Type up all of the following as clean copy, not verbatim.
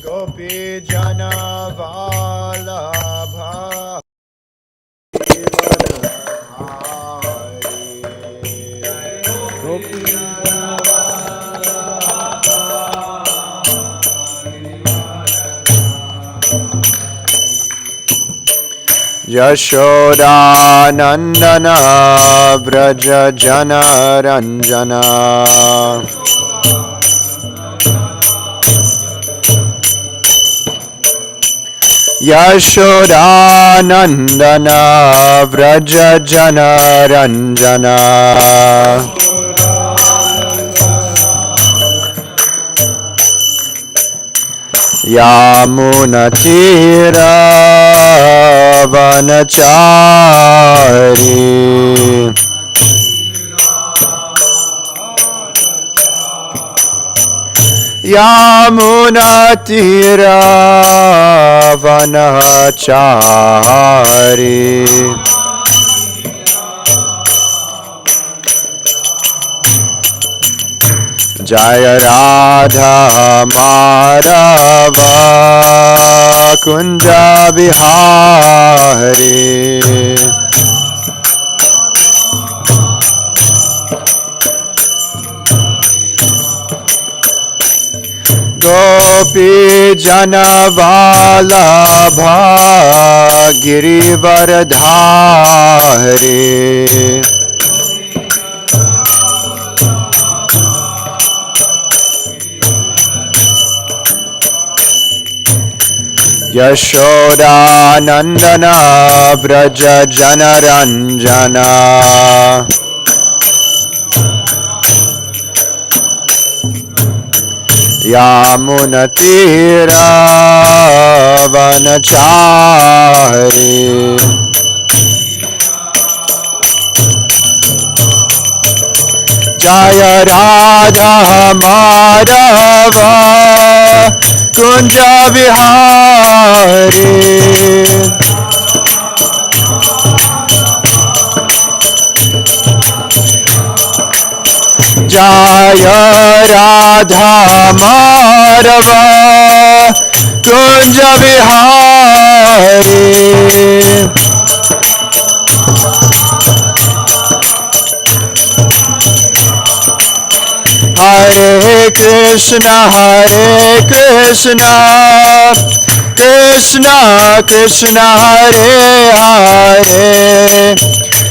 Gopi Jana Vallabha Yashoda Nandana Vraja Janaranjana Yashoda Nandana Vraja Janaranjana Yamunatira Vanachari Yamunatira Vanachari Jaya Radha Madhava Kunja Bihari Gopi Jana Vallabha Girivaradhari Yashoda Nandana Vraja Janaranjana Yamunatira Vanachari Jaya Radha Madhava Kunja Vihari Jaya Radha Madhava Kunja Vihari Hare Krishna Krishna Krishna Hare Hare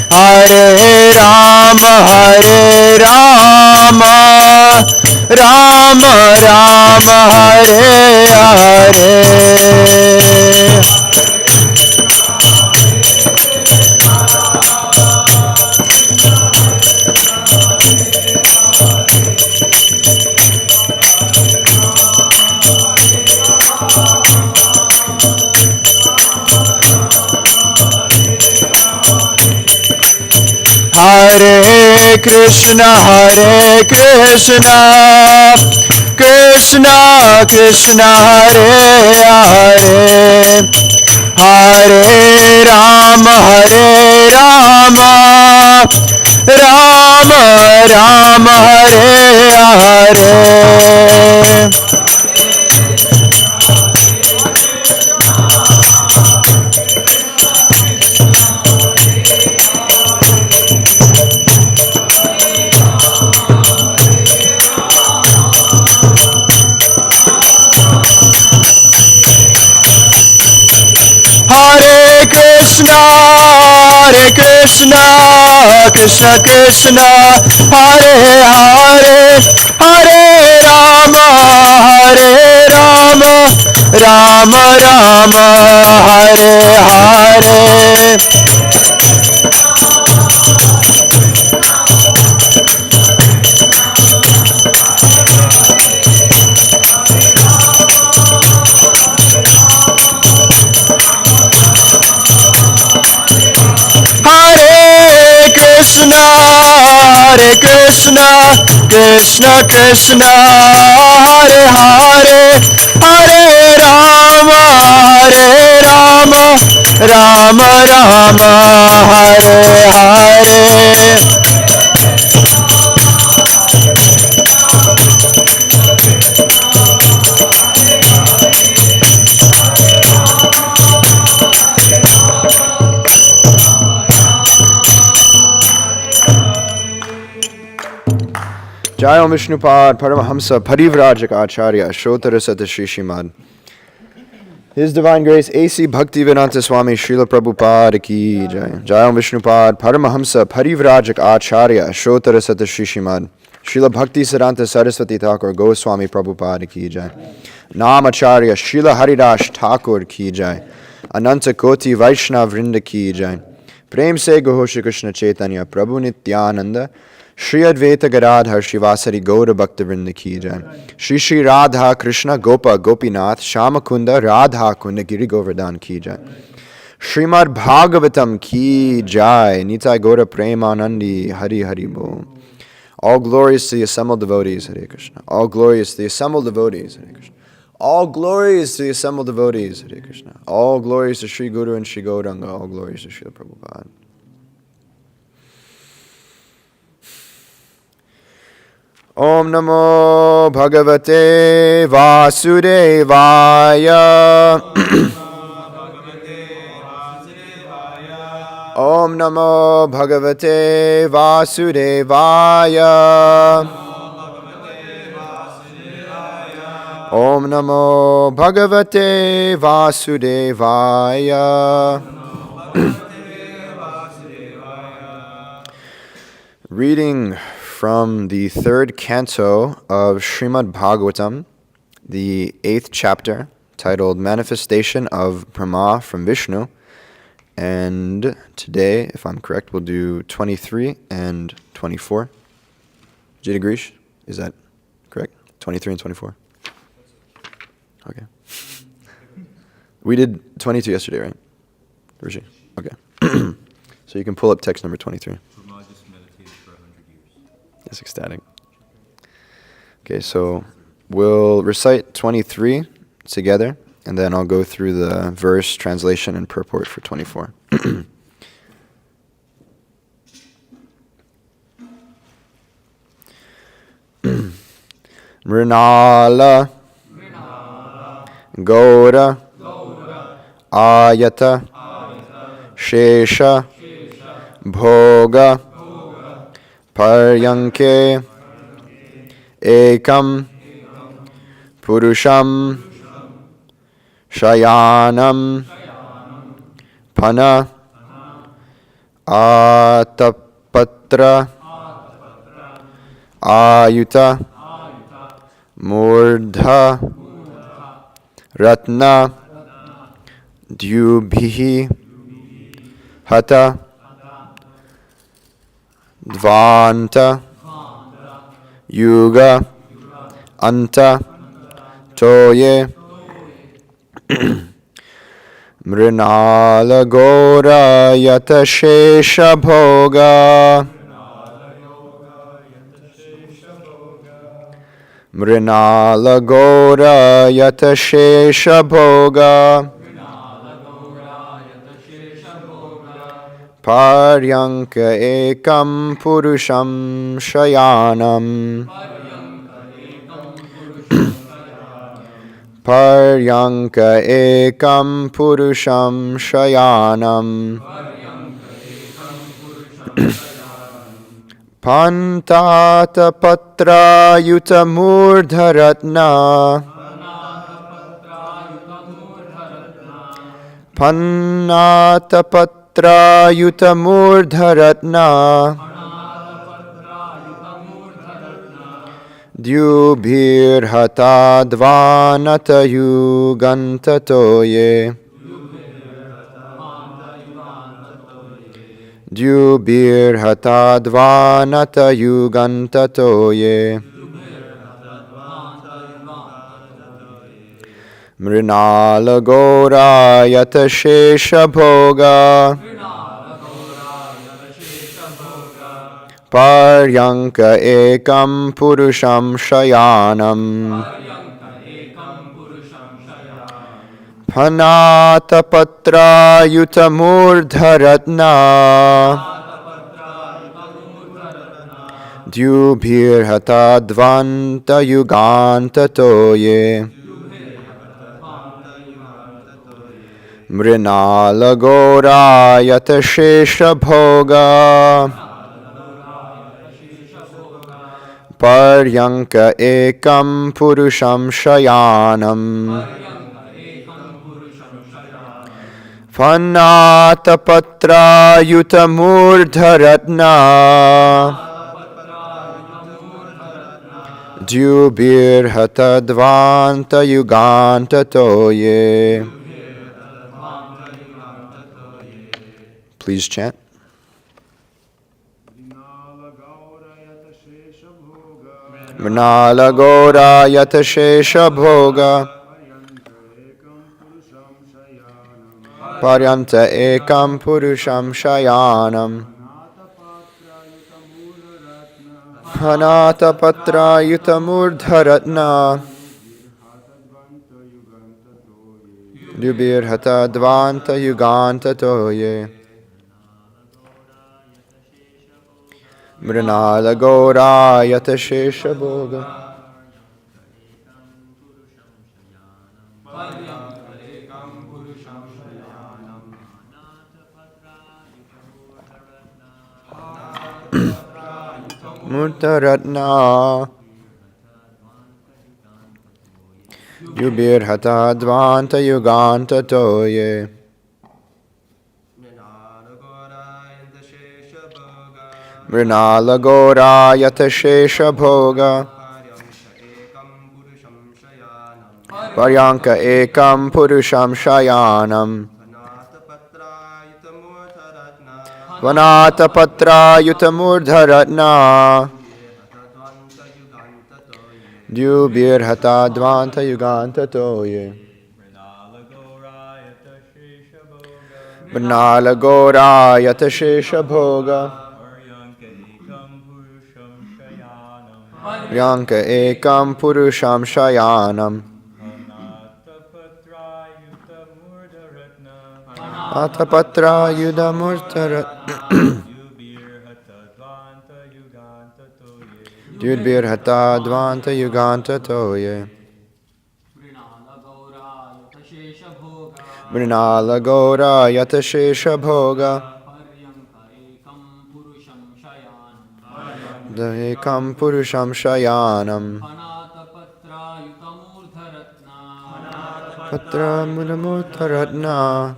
Hare Rama Rama Rama Hare Hare Hare Krishna Krishna Krishna Hare Hare Hare Rama Rama Rama Hare Hare Krishna Krishna Krishna Hare Hare Hare Rama Rama Rama Hare Hare Krishna Krishna Hare Hare Hare Rama Rama Rama Hare Hare Jai Om Vishnupad Paramahamsa Parivrajak Acharya Shotarasata Shishimad. His Divine Grace A.C. Bhaktivedanta Swami Srila Prabhupada Ki Jai. Jai Om Vishnupad Paramahamsa Parivrajak Acharya Shotarasata Shishimad. Srila Bhakti Siddhanta Saraswati Thakur Goswami Prabhupada Ki Jai. Nam Acharya Srila Haridash Thakur Ki Jai. Ananta Koti Vaishnav Vrinda Ki Jai. Prem Se Goho Shri Krishna Chaitanya Prabhu Nityananda Shri Advaita Gadadhar Shivasari Gaura Bhakta Vrinda Ki Jai. Shri Shri Radha Krishna Gopa Gopinath Shamakunda Radha Kunda Giri Govardhan Ki Jai. Srimad Bhagavatam Ki Jai. Nitai Gaura Premanandi Hari Hari Bo. All glories to the assembled devotees, Hare Krishna. All glories to the assembled devotees, Hare Krishna. All glories to the assembled devotees, Hare Krishna. All glories to Sri Guru and Sri Gauranga. All glories to Srila Prabhupada. Om Namo Bhagavate Vasudevaya. Om Namo Bhagavate Vasudevaya. Om Namo Bhagavate Vasudevaya. Reading from the third canto of Srimad Bhagavatam, the 8th chapter, titled Manifestation of Brahma from Vishnu. And today, if I'm correct, we'll do 23 and 24. Jita Grish, is that correct? 23 and 24? Okay. We did 22 yesterday, right? Rishi? Okay. So you can pull up text number 23. Brahma just meditated for 100 years. That's ecstatic. Okay, so we'll recite 23 together, and then I'll go through the verse, translation, and purport for 24. Mrinala Gaura Ayata Shesha Bhoga Paryanke Ekam Purusham Shayanam Pana Atapatra Ayuta Murdha Ratna Dyubhihi Hata Dvanta Yuga Anta Toye Mrinala Gora Yata Shesha Bhoga Mrinala Gora Yata Shesha Bhoga Paryanka Ekam Purusham Shayanam Paryanka Ekam Purusham Shayanam Pantata Patra Yuta Murdharatna Pannata Patra Yuta Murdharatna Dyubhirhata Dvanata Yuganta Toye Dyubhirhata Dvanata Yuganta Toye Mrinala Gora Yata Shesha Bhoga Paryanka Ekam Purusham Shayanam Hanatapatra yutamurdharatna Dyubhirhatadvanta yugantatoye Mrinala yatashesha bhoga Paryanka ekam purusham shayanam Fanatapatra yutamurdharatna Dyubhirhatadvanta yugantatoye. Please chant. Mrinala Gaura Yatashesha Bhoga Paryanta Ekam Purusham Shayanam Hanatapatra Yutamurdharatna Dyubhirhatadvanta Yugantatoye Mrinala Gaura Yatashesha Bhoga Murtaratna Yubhirhatadvanta Yugantatoye Mrinala Gaura Yatashesha Bhoga Paryanka Ekam Purusham Shayanam Vanatapatra Yutamurdharatna Dyubhirhatadvanta Yugantatoye Mrinala Gaura Yatashesha Bhoga Paryanka Ekam Purusham Shayanam Atapatra Yudamurtaratna Dyubhirhatadvanta Yugantatoye Mrinala Gaura Yatashesha Bhoga Ekam Purusham Shayanam Patra Mudamurtaratna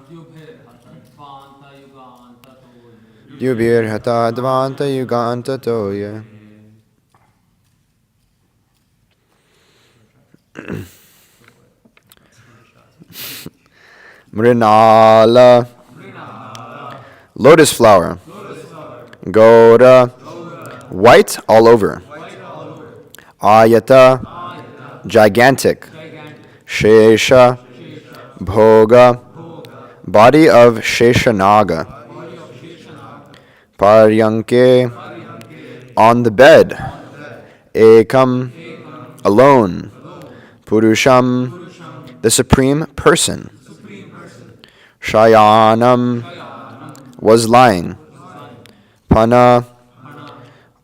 Dyubhirhatadvanta Yugantatoye. Mrinala lotus flower. Gaura white all over. Ayata gigantic. Shesha Bhoga body of Sheshanaga. Paryanke on the bed. Ekam alone. Purusham the supreme person. Shayanam was lying. Pana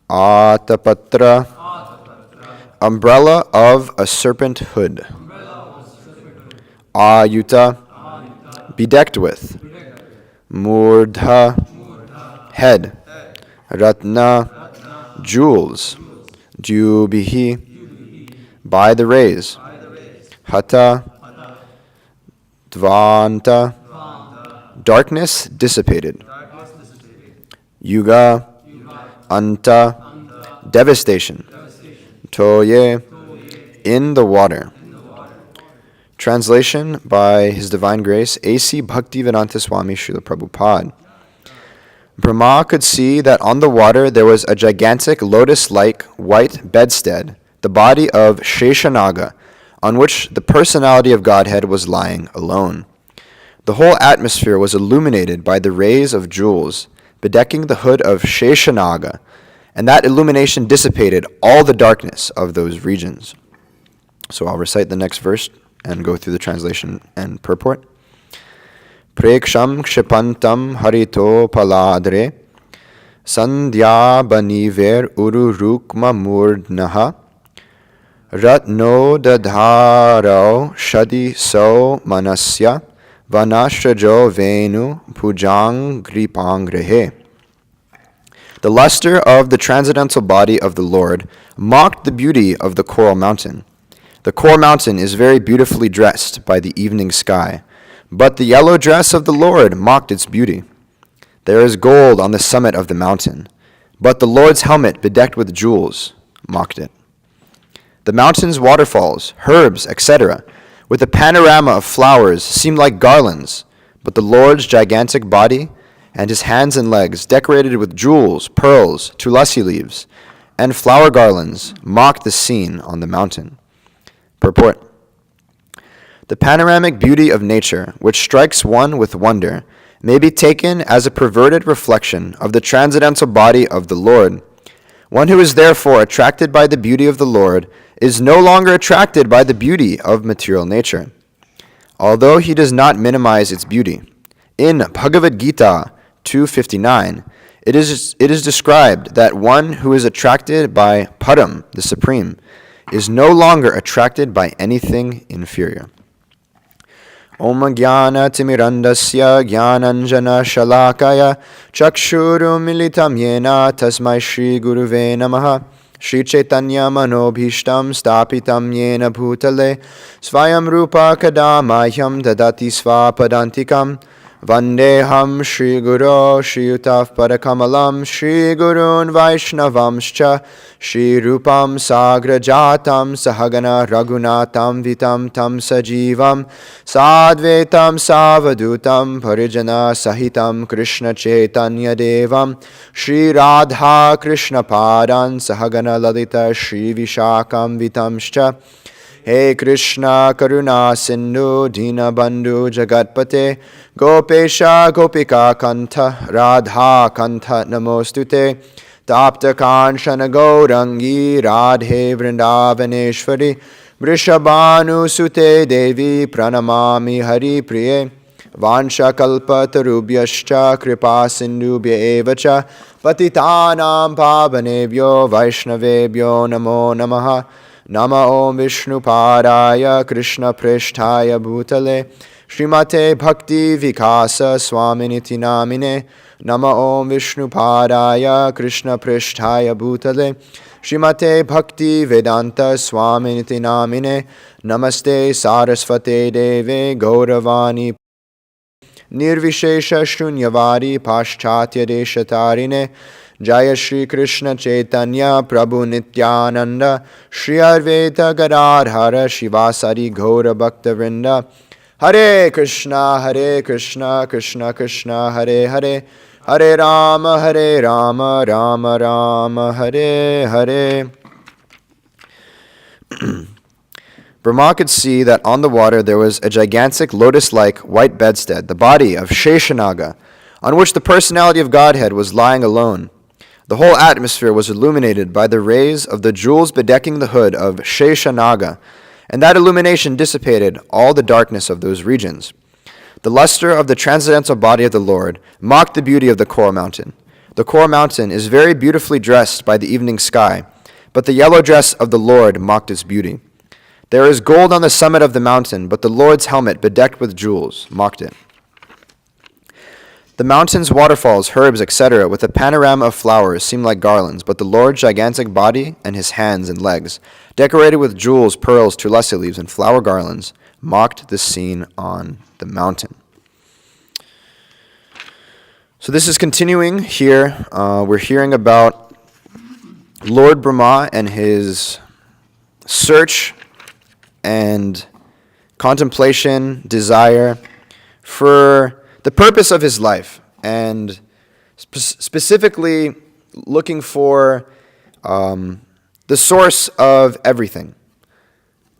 Atapatra umbrella of a serpent hood. Ayuta bedecked with. Murdha head. Ratna jewels. Dyubhihi by the rays. Hata Dvanta darkness dissipated. Yuga Anta devastation. Toye in the water. Translation by His Divine Grace A.C. Bhaktivedanta Swami Srila Prabhupada. Brahma could see that on the water there was a gigantic lotus-like white bedstead, the body of Sheshanaga, on which the personality of Godhead was lying alone. The whole atmosphere was illuminated by the rays of jewels, bedecking the hood of Sheshanaga, and that illumination dissipated all the darkness of those regions. So I'll recite the next verse and go through the translation and purport. Preksham kshipantam harito paladre sandhya baniver ururukma murdnaha ratno dadharo shadi so manasya vanashrajo venu pujang gripangrehe. The luster of the transcendental body of the Lord mocked the beauty of the coral mountain. The coral mountain is very beautifully dressed by the evening sky, but the yellow dress of the Lord mocked its beauty. There is gold on the summit of the mountain, but the Lord's helmet bedecked with jewels mocked it. The mountain's waterfalls, herbs, etc., with a panorama of flowers seemed like garlands, but the Lord's gigantic body and his hands and legs, decorated with jewels, pearls, tulasi leaves, and flower garlands, mocked the scene on the mountain. Purport. The panoramic beauty of nature, which strikes one with wonder, may be taken as a perverted reflection of the transcendental body of the Lord. One who is therefore attracted by the beauty of the Lord is no longer attracted by the beauty of material nature, although he does not minimize its beauty. In Bhagavad Gita 2:59, it is described that one who is attracted by Param, the Supreme, is no longer attracted by anything inferior. Om Jnana Timirandasya Jnananjana Shalakaya Chakshuru Militam Yena Tasmai Shri Guruve Namaha Shri Chaitanya Manobhishtam Stapitam Yena Bhutale Svayam Rupa Kadamahyam Dadati Svapadantikam Vandeham Shri Guru Shri Utaf Parakamalam Shri Gurun Vaishnavamscha Shri Rupam Sagrajatam Sahagana Raghunatam Vitam Tam Sajivam Sadvetam Savadutam Parijana Sahitam Krishna Chaitanya Devam Shri Radha Krishna Padan Sahagana Lalita Shri Vishakam Vitamscha Hey Krishna Karuna Sindhu Dina Bandhu Jagatpate Gopesha Gopika Kanta Radha Kanta Namostute Tapta Kanshana Gaurangi Radhe Vrindavaneshwari Vrishabhanu Sute Devi Pranamami Hari Priye Vansha Kalpa Tarubhyascha Kripa Sindhubhya Evacha Patitanam Pavanebhyo Vaishnavebhyo Namo Namaha Nama Om Vishnu Padaya Krishna Prishtaya Bhutale Srimate Bhakti Vikasa Swaminiti Namine Nama Om Vishnu Padaya Krishna Prishtaya Bhutale Srimate Bhakti Vedanta Swaminiti Namine Namaste Sarasvate Deve Gauravani Nirvishesha Shunyavadi Paschatya Deshatarine Jaya Shri Krishna Chaitanya Prabhu Nityananda Shri Advaita Gadadhara Shivasari Gaura Bhakta Vrinda Hare Krishna Krishna Krishna Hare Hare Hare Rama Rama Rama Hare Hare. Brahma could see that on the water there was a gigantic lotus-like white bedstead, the body of Sheshanaga, on which the personality of Godhead was lying alone. The whole atmosphere was illuminated by the rays of the jewels bedecking the hood of Sheshanaga, and that illumination dissipated all the darkness of those regions. The luster of the transcendental body of the Lord mocked the beauty of the coral mountain. The coral mountain is very beautifully dressed by the evening sky, but the yellow dress of the Lord mocked its beauty. There is gold on the summit of the mountain, but the Lord's helmet bedecked with jewels mocked it. The mountain's waterfalls, herbs, etc., with a panorama of flowers seemed like garlands, but the Lord's gigantic body and his hands and legs, decorated with jewels, pearls, tulasi leaves, and flower garlands, mocked the scene on the mountain. So this is continuing here. We're hearing about Lord Brahma and his search and contemplation, desire for the purpose of his life, and specifically looking for the source of everything,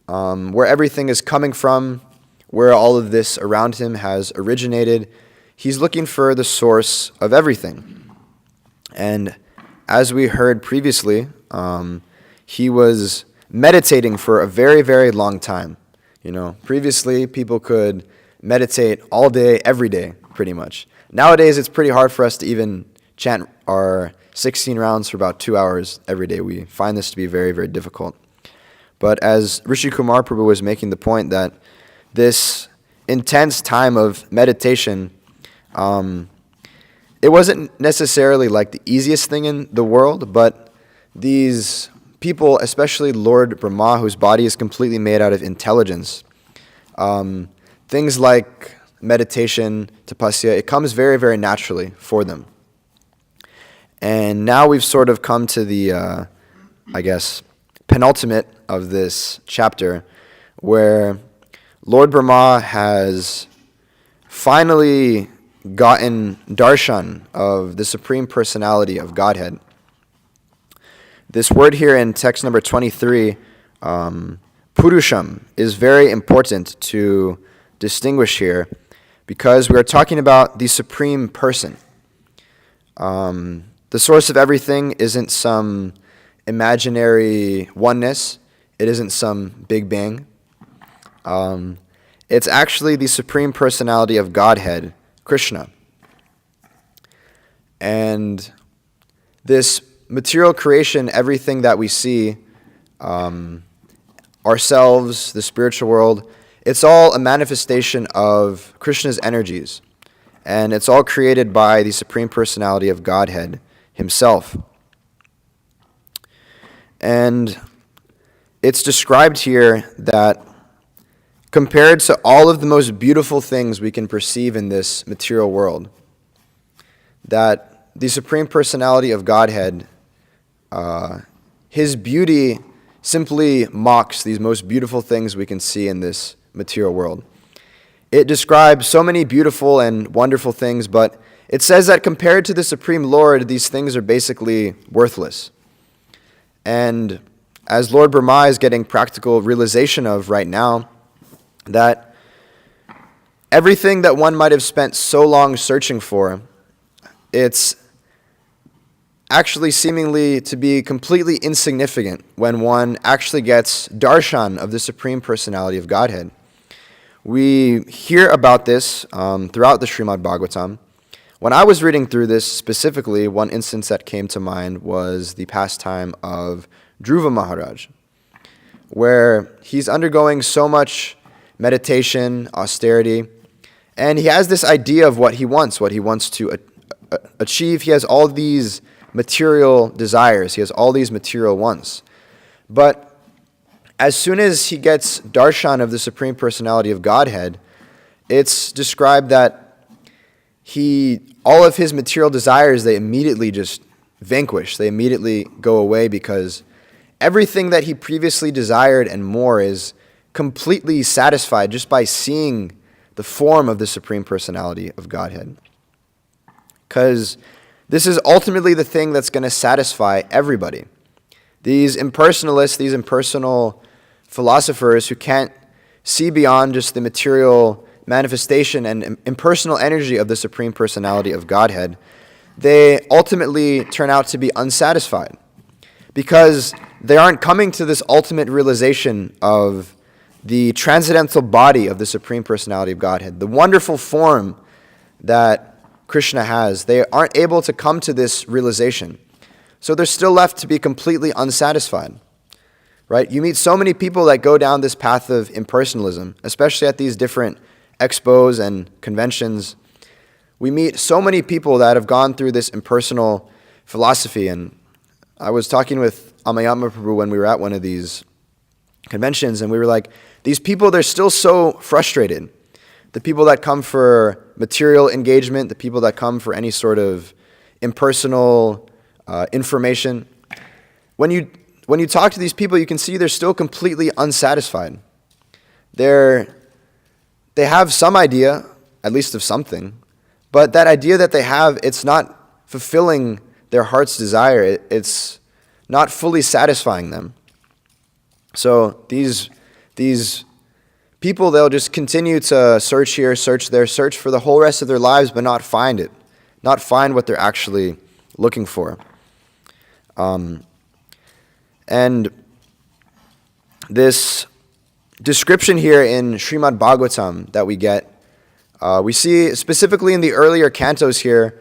where everything is coming from, where all of this around him has originated. He's looking for the source of everything. And as we heard previously, he was meditating for a very, very long time. Previously, people could meditate all day, every day, pretty much. Nowadays, it's pretty hard for us to even chant our 16 rounds for about 2 hours every day. We find this to be very, very difficult. But as Rishi Kumar Prabhu was making the point that this intense time of meditation, it wasn't necessarily like the easiest thing in the world, but these people, especially Lord Brahma, whose body is completely made out of intelligence, things like meditation, tapasya, it comes very, very naturally for them. And now we've sort of come to the, penultimate of this chapter, where Lord Brahma has finally gotten darshan of the Supreme Personality of Godhead. This word here in text number 23, Purusham, is very important to distinguish here because we are talking about the Supreme Person. The source of everything isn't some imaginary oneness. It isn't some Big Bang. It's actually the Supreme Personality of Godhead, Krishna. And this material creation, everything that we see, ourselves, the spiritual world, it's all a manifestation of Krishna's energies. And it's all created by the Supreme Personality of Godhead himself. And it's described here that compared to all of the most beautiful things we can perceive in this material world, that the Supreme Personality of Godhead, his beauty simply mocks these most beautiful things we can see in this material world. It describes so many beautiful and wonderful things, but it says that compared to the Supreme Lord, these things are basically worthless. And as Lord Brahma is getting practical realization of right now, that everything that one might have spent so long searching for, it's actually seemingly to be completely insignificant when one actually gets darshan of the Supreme Personality of Godhead. We hear about this throughout the Srimad Bhagavatam. When I was reading through this specifically, one instance that came to mind was the pastime of Dhruva Maharaj, where he's undergoing so much meditation, austerity, and he has this idea of what he wants to achieve. He has all these material desires. He has all these material wants. But as soon as he gets darshan of the Supreme Personality of Godhead, it's described that all of his material desires, they immediately just vanquish. They immediately go away because everything that he previously desired and more is completely satisfied just by seeing the form of the Supreme Personality of Godhead. Because this is ultimately the thing that's going to satisfy everybody. These impersonalists, these impersonal philosophers who can't see beyond just the material manifestation and impersonal energy of the Supreme Personality of Godhead, they ultimately turn out to be unsatisfied because they aren't coming to this ultimate realization of the transcendental body of the Supreme Personality of Godhead, the wonderful form that Krishna has. They aren't able to come to this realization. So they're still left to be completely unsatisfied. Right? You meet so many people that go down this path of impersonalism, especially at these different expos and conventions. We meet so many people that have gone through this impersonal philosophy. And I was talking with Amayama Prabhu when we were at one of these conventions, and we were like, these people, they're still so frustrated. The people that come for material engagement, the people that come for any sort of impersonal information. When you talk to these people, you can see they're still completely unsatisfied. They have some idea, at least of something, but that idea that they have, it's not fulfilling their heart's desire. It's not fully satisfying them. So these people, they'll just continue to search here, search there, search for the whole rest of their lives, but not find it, not find what they're actually looking for. And this description here in Srimad Bhagavatam that we get, we see specifically in the earlier cantos here,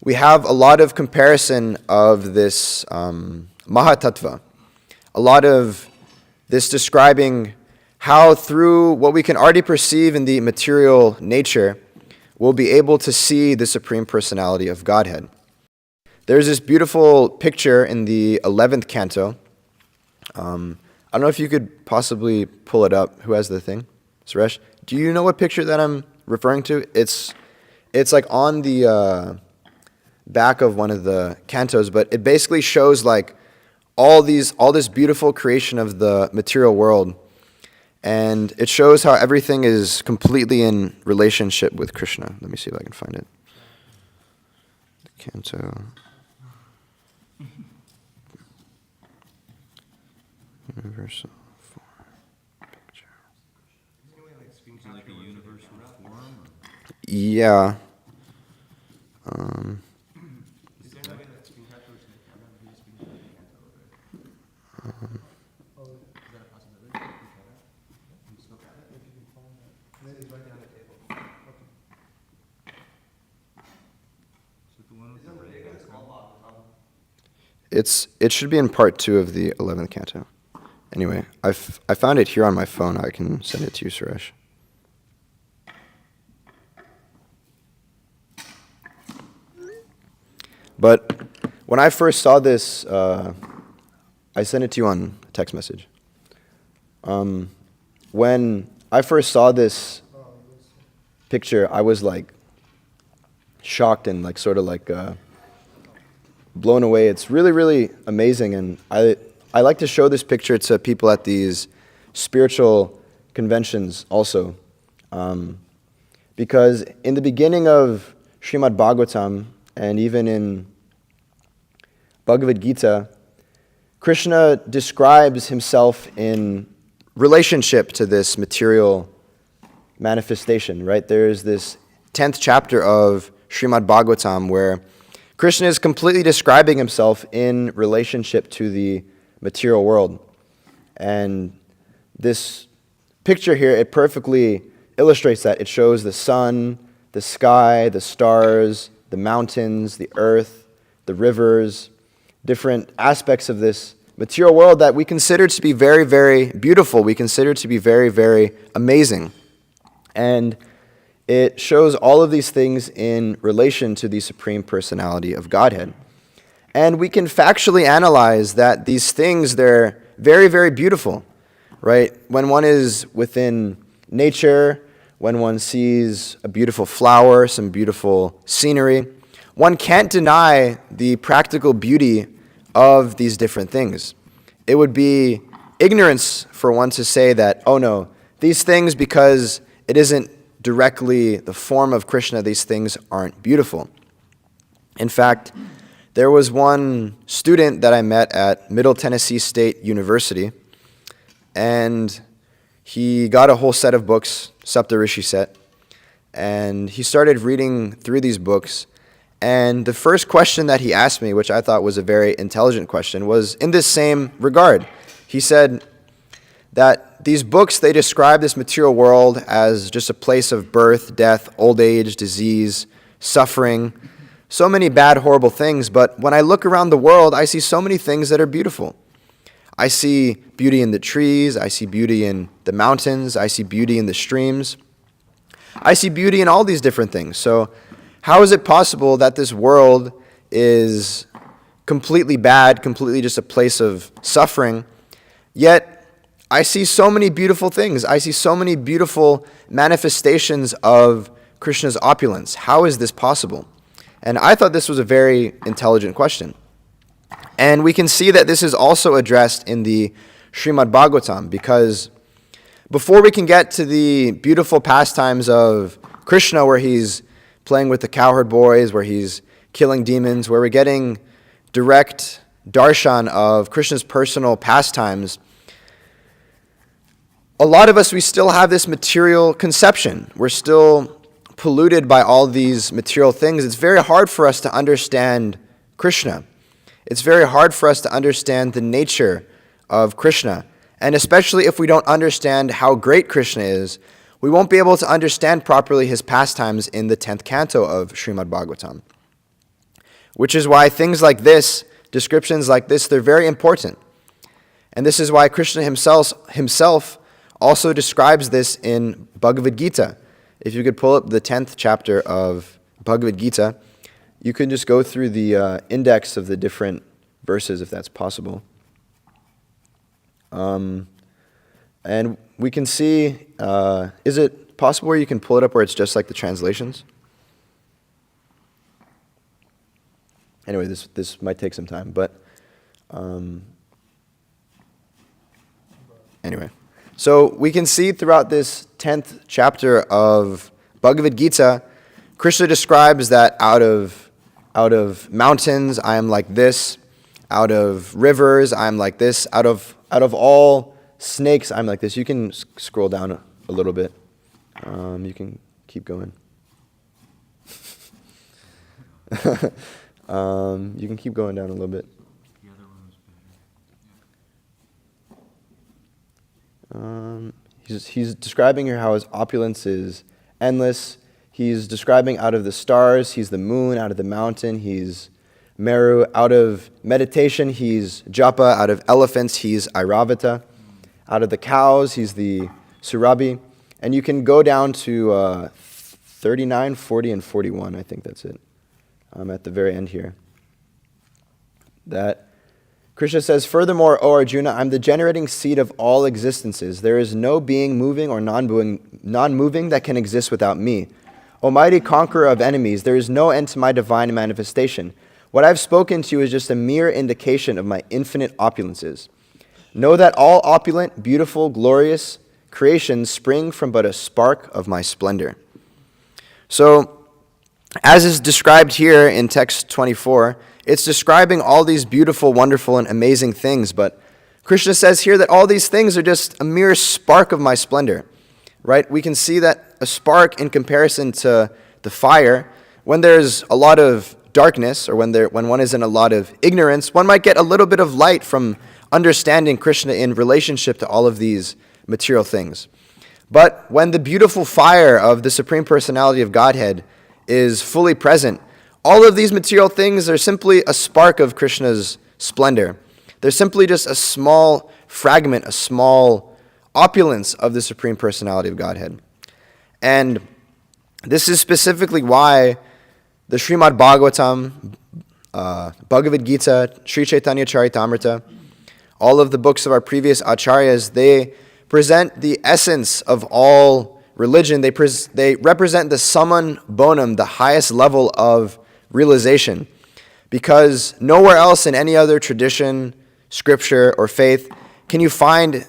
we have a lot of comparison of this Mahatattva, a lot of this describing how through what we can already perceive in the material nature, we'll be able to see the Supreme Personality of Godhead. There's this beautiful picture in the 11th canto. I don't know if you could possibly pull it up. Who has the thing? Suresh? Do you know what picture that I'm referring to? It's like on the back of one of the cantos, but it basically shows like all this beautiful creation of the material world. And it shows how everything is completely in relationship with Krishna. Let me see if I can find it. The canto. Universal form picture. Is it like a universal form? Yeah. Is there no way that screen capture was in the camera? Maybe screen capture the canto over it. Is that a possibility? Can you try that? Can you just look at it? If you can find that. It's right there on the table. Is it the one with the red background? It should be in part 2 of the 11th canto. Anyway, I found it here on my phone. I can send it to you, Suresh. But when I first saw this, I sent it to you on text message. When I first saw this picture, I was like shocked and like sort of like blown away. It's really, really amazing, and I like to show this picture to people at these spiritual conventions also, because in the beginning of Srimad Bhagavatam and even in Bhagavad Gita, Krishna describes himself in relationship to this material manifestation, right? There's this 10th chapter of Srimad Bhagavatam where Krishna is completely describing himself in relationship to the material world. And this picture here, it perfectly illustrates that. It shows the sun, the sky, the stars, the mountains, the earth, the rivers, different aspects of this material world that we consider to be very, very beautiful. We consider to be very, very amazing. And it shows all of these things in relation to the Supreme Personality of Godhead. And we can factually analyze that these things, they're very, very beautiful, right? When one is within nature, when one sees a beautiful flower, some beautiful scenery, one can't deny the practical beauty of these different things. It would be ignorance for one to say that, oh no, these things, because it isn't directly the form of Krishna, these things aren't beautiful. In fact, there was one student that I met at Middle Tennessee State University, and he got a whole set of books, Saptarishi set, and he started reading through these books. And the first question that he asked me, which I thought was a very intelligent question, was in this same regard. He said that these books, they describe this material world as just a place of birth, death, old age, disease, suffering, so many bad, horrible things. But when I look around the world, I see so many things that are beautiful. I see beauty in the trees. I see beauty in the mountains. I see beauty in the streams. I see beauty in all these different things. So how is it possible that this world is completely bad, completely just a place of suffering, yet I see so many beautiful things. I see so many beautiful manifestations of Krishna's opulence. How is this possible? And I thought this was a very intelligent question. And we can see that this is also addressed in the Srimad Bhagavatam, because before we can get to the beautiful pastimes of Krishna, where he's playing with the cowherd boys, where he's killing demons, where we're getting direct darshan of Krishna's personal pastimes, a lot of us, we still have this material conception. We're still polluted by all these material things. It's very hard for us to understand Krishna. It's very hard for us to understand the nature of Krishna. And especially if we don't understand how great Krishna is, we won't be able to understand properly his pastimes in the 10th canto of Srimad Bhagavatam. Which is why things like this, descriptions like this, they're very important. And this is why Krishna himself also describes this in Bhagavad Gita. If you could pull up the 10th chapter of Bhagavad Gita, you can just go through the index of the different verses, if that's possible. And we can see, is it possible where you can pull it up where it's just like the translations? Anyway, this might take some time, but anyway. So we can see throughout this 10th chapter of Bhagavad Gita, Krishna describes that out of mountains, I am like this. Out of rivers, I am like this. Out of all snakes, I'm like this. You can scroll down a little bit. You can keep going. You can keep going down a little bit. The other one was better. He's describing here how his opulence is endless. He's describing out of the stars, he's the moon. Out of the mountain, he's Meru. Out of meditation, he's Japa. Out of elephants, he's Airavata. Out of the cows, he's the Surabhi. And you can go down to 39, 40, and 41. I think that's it. At the very end here. That Krishna says, "Furthermore, O Arjuna, I'm the generating seed of all existences. There is no being moving or non-moving that can exist without me. O mighty conqueror of enemies, there is no end to my divine manifestation. What I've spoken to you is just a mere indication of my infinite opulences. Know that all opulent, beautiful, glorious creations spring from but a spark of my splendor." So, as is described here in text 24, it's describing all these beautiful, wonderful, and amazing things, but Krishna says here that all these things are just a mere spark of my splendor, right? We can see that a spark in comparison to the fire, when there's a lot of darkness, or when one is in a lot of ignorance, one might get a little bit of light from understanding Krishna in relationship to all of these material things. But when the beautiful fire of the Supreme Personality of Godhead is fully present, all of these material things are simply a spark of Krishna's splendor. They're simply just a small fragment, a small opulence of the Supreme Personality of Godhead. And this is specifically why the Srimad Bhagavatam, Bhagavad Gita, Sri Chaitanya Charitamrita, all of the books of our previous acharyas, they present the essence of all religion. They represent the summum bonum, the highest level of realization, because nowhere else in any other tradition, scripture, or faith can you find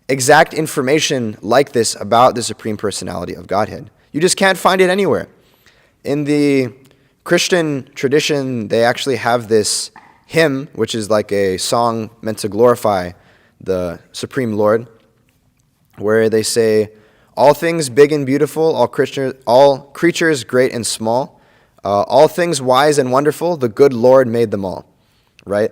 exact information like this about the Supreme Personality of Godhead. You just can't find it anywhere. In the Christian tradition, they actually have this hymn, which is like a song meant to glorify the Supreme Lord, where they say, "All things big and beautiful, all creatures great and small, all things wise and wonderful, the good Lord made them all," right?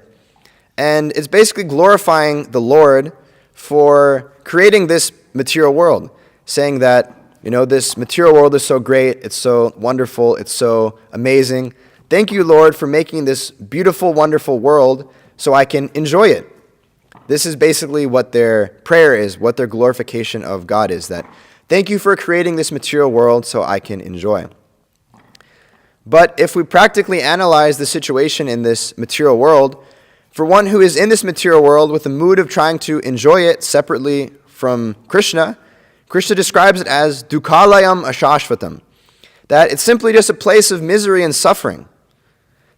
And it's basically glorifying the Lord for creating this material world, saying that, this material world is so great, it's so wonderful, it's so amazing. Thank you, Lord, for making this beautiful, wonderful world so I can enjoy it. This is basically what their prayer is, what their glorification of God is, that thank you for creating this material world so I can enjoy. But if we practically analyze the situation in this material world, for one who is in this material world with the mood of trying to enjoy it separately from Krishna, Krishna describes it as dukhalayam ashashvatam, that it's simply just a place of misery and suffering.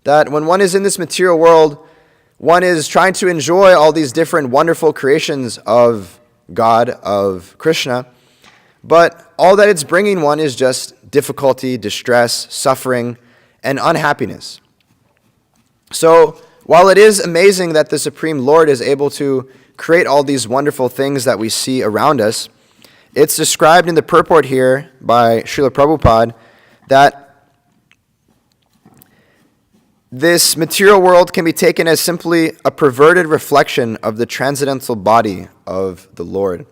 That when one is in this material world, one is trying to enjoy all these different wonderful creations of God, of Krishna, but all that it's bringing one is just difficulty, distress, suffering, and unhappiness. So, while it is amazing that the Supreme Lord is able to create all these wonderful things that we see around us, it's described in the purport here by Srila Prabhupada that this material world can be taken as simply a perverted reflection of the transcendental body of the Lord.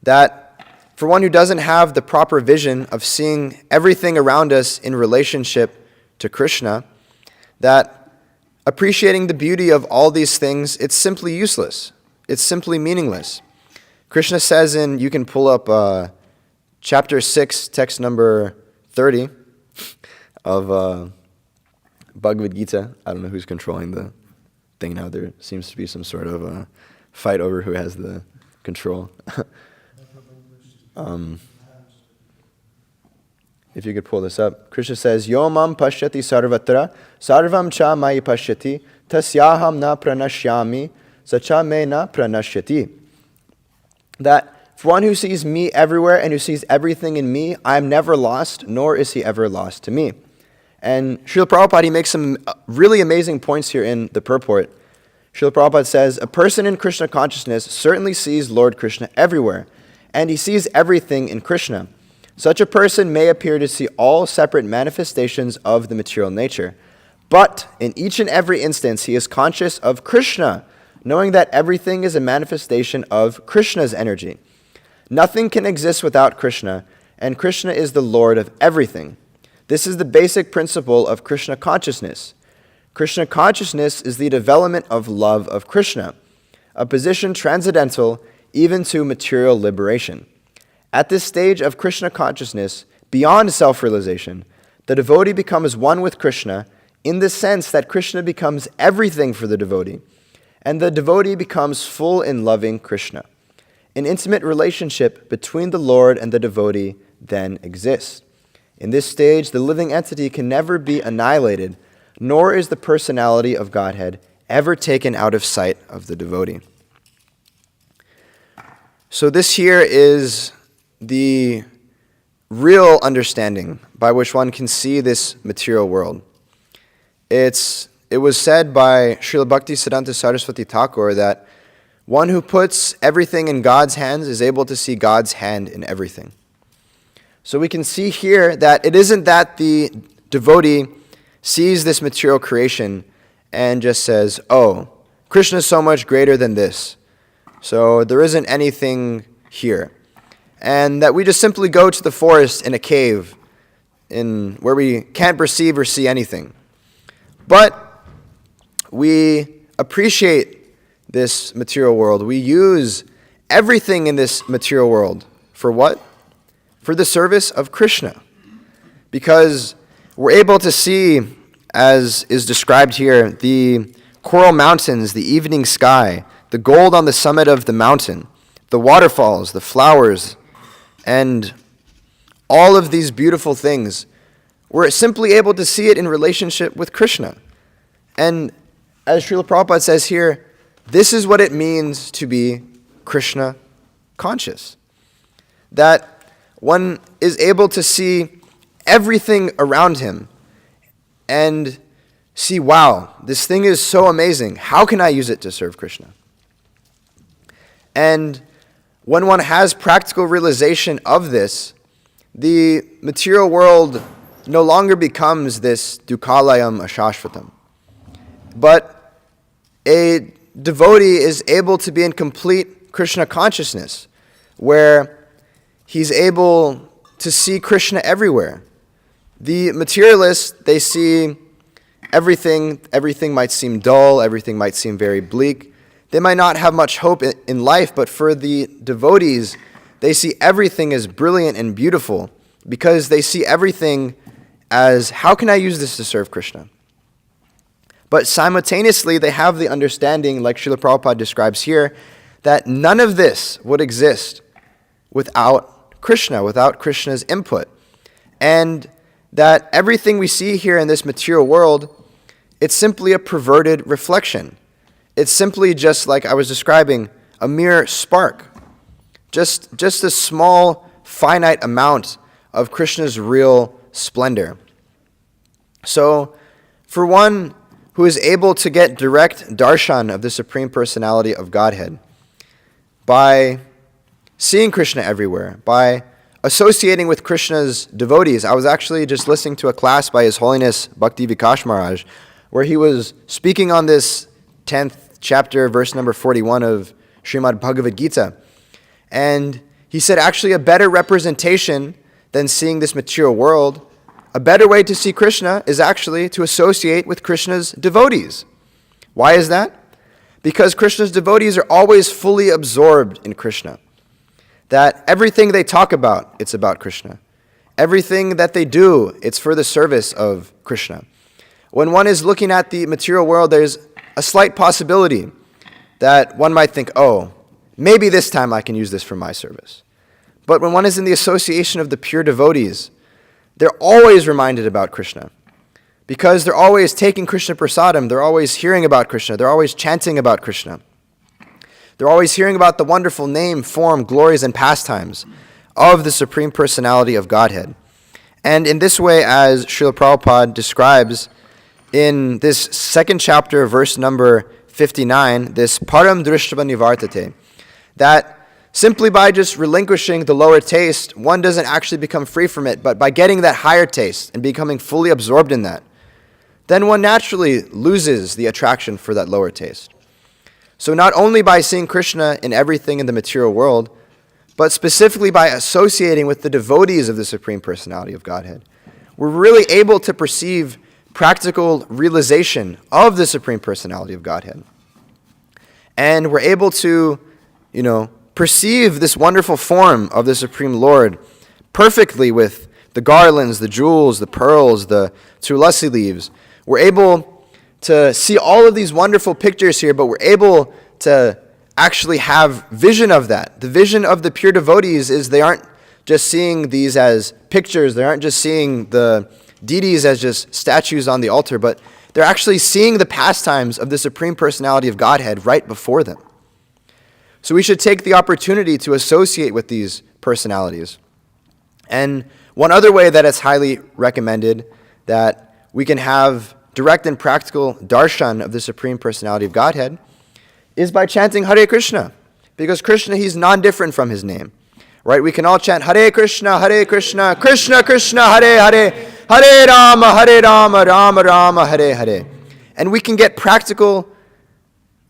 That for one who doesn't have the proper vision of seeing everything around us in relationship to Krishna, that appreciating the beauty of all these things, it's simply useless. It's simply meaningless. Krishna says you can pull up chapter 6, text number 30 of Bhagavad Gita. I don't know who's controlling the thing now. There seems to be some sort of fight over who has the control. If you could pull this up. Krishna says, Yo mam pashyati sarvatra, sarvam cha mayi pashyati, tasyaham na pranashyami, sacha me na pranashyati. That for one who sees me everywhere and who sees everything in me, I am never lost, nor is he ever lost to me. And Srila Prabhupada, he makes some really amazing points here in the purport. Srila Prabhupada says, a person in Krishna consciousness certainly sees Lord Krishna everywhere, and he sees everything in Krishna. Such a person may appear to see all separate manifestations of the material nature, but in each and every instance he is conscious of Krishna, knowing that everything is a manifestation of Krishna's energy. Nothing can exist without Krishna, and Krishna is the Lord of everything. This is the basic principle of Krishna consciousness. Krishna consciousness is the development of love of Krishna, a position transcendental even to material liberation. At this stage of Krishna consciousness, beyond self-realization, the devotee becomes one with Krishna in the sense that Krishna becomes everything for the devotee, and the devotee becomes full in loving Krishna. An intimate relationship between the Lord and the devotee then exists. In this stage, the living entity can never be annihilated, nor is the personality of Godhead ever taken out of sight of the devotee. So this here is the real understanding by which one can see this material world. It was said by Srila Bhaktisiddhanta Saraswati Thakur that one who puts everything in God's hands is able to see God's hand in everything. So we can see here that it isn't that the devotee sees this material creation and just says, oh, Krishna is so much greater than this, so there isn't anything here. And that we just simply go to the forest in a cave where we can't perceive or see anything. But we appreciate this material world. We use everything in this material world for what? For the service of Krishna. Because we're able to see, as is described here, the coral mountains, the evening sky, the gold on the summit of the mountain, the waterfalls, the flowers, and all of these beautiful things. We're simply able to see it in relationship with Krishna. And as Srila Prabhupada says here, this is what it means to be Krishna conscious. That one is able to see everything around him and see, wow, this thing is so amazing. How can I use it to serve Krishna? And when one has practical realization of this, the material world no longer becomes this dukhalayam ashashvatam. But a devotee is able to be in complete Krishna consciousness, where he's able to see Krishna everywhere. The materialists, they see everything might seem dull, everything might seem very bleak. They might not have much hope in life, but for the devotees, they see everything as brilliant and beautiful because they see everything as, how can I use this to serve Krishna? But simultaneously, they have the understanding, like Srila Prabhupada describes here, that none of this would exist without Krishna, without Krishna's input. And that everything we see here in this material world, it's simply a perverted reflection. It's simply just like I was describing, a mere spark. Just a small, finite amount of Krishna's real splendor. So, for one who is able to get direct darshan of the Supreme Personality of Godhead, by seeing Krishna everywhere, by associating with Krishna's devotees. I was actually just listening to a class by His Holiness Bhakti Vikash Maharaj, where he was speaking on this 10th chapter, verse number 41 of Srimad Bhagavad Gita. And he said, actually, a better representation than seeing this material world, a better way to see Krishna is actually to associate with Krishna's devotees. Why is that? Because Krishna's devotees are always fully absorbed in Krishna. That everything they talk about, it's about Krishna. Everything that they do, it's for the service of Krishna. When one is looking at the material world, there's a slight possibility that one might think, oh, maybe this time I can use this for my service. But when one is in the association of the pure devotees, they're always reminded about Krishna. Because they're always taking Krishna prasadam, they're always hearing about Krishna, they're always chanting about Krishna. They're always hearing about the wonderful name, form, glories, and pastimes of the Supreme Personality of Godhead. And in this way, as Srila Prabhupada describes in this second chapter, verse number 59, this param drishtva nivartate, that simply by just relinquishing the lower taste, one doesn't actually become free from it, but by getting that higher taste and becoming fully absorbed in that, then one naturally loses the attraction for that lower taste. So not only by seeing Krishna in everything in the material world, but specifically by associating with the devotees of the Supreme Personality of Godhead, we're really able to perceive practical realization of the Supreme Personality of Godhead. And we're able to, perceive this wonderful form of the Supreme Lord perfectly with the garlands, the jewels, the pearls, the tulasi leaves. We're able to see all of these wonderful pictures here, but we're able to actually have vision of that. The vision of the pure devotees is they aren't just seeing these as pictures, they aren't just seeing the deities as just statues on the altar, but they're actually seeing the pastimes of the Supreme Personality of Godhead right before them. So we should take the opportunity to associate with these personalities. And one other way that it's highly recommended that we can have direct and practical darshan of the Supreme Personality of Godhead is by chanting Hare Krishna. Because Krishna, he's non-different from his name. Right? We can all chant Hare Krishna, Krishna Krishna, Hare Hare, Hare Rama, Rama Rama, Hare Hare. And we can get practical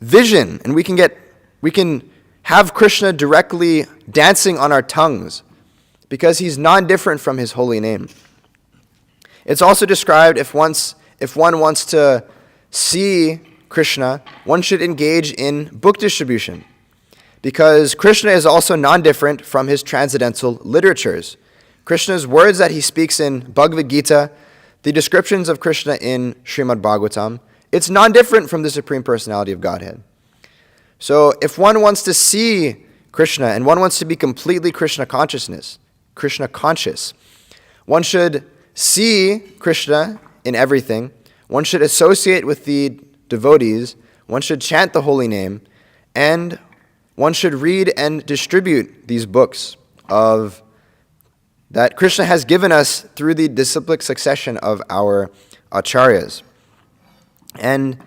vision, and we can have Krishna directly dancing on our tongues, because he's non-different from his holy name. It's also described if one wants to see Krishna, one should engage in book distribution, because Krishna is also non-different from his transcendental literatures. Krishna's words that he speaks in Bhagavad Gita, the descriptions of Krishna in Srimad Bhagavatam, it's non-different from the Supreme Personality of Godhead. So if one wants to see Krishna and one wants to be completely Krishna conscious, one should see Krishna in everything, one should associate with the devotees, one should chant the holy name, and one should read and distribute these books that Krishna has given us through the disciplic succession of our acharyas. And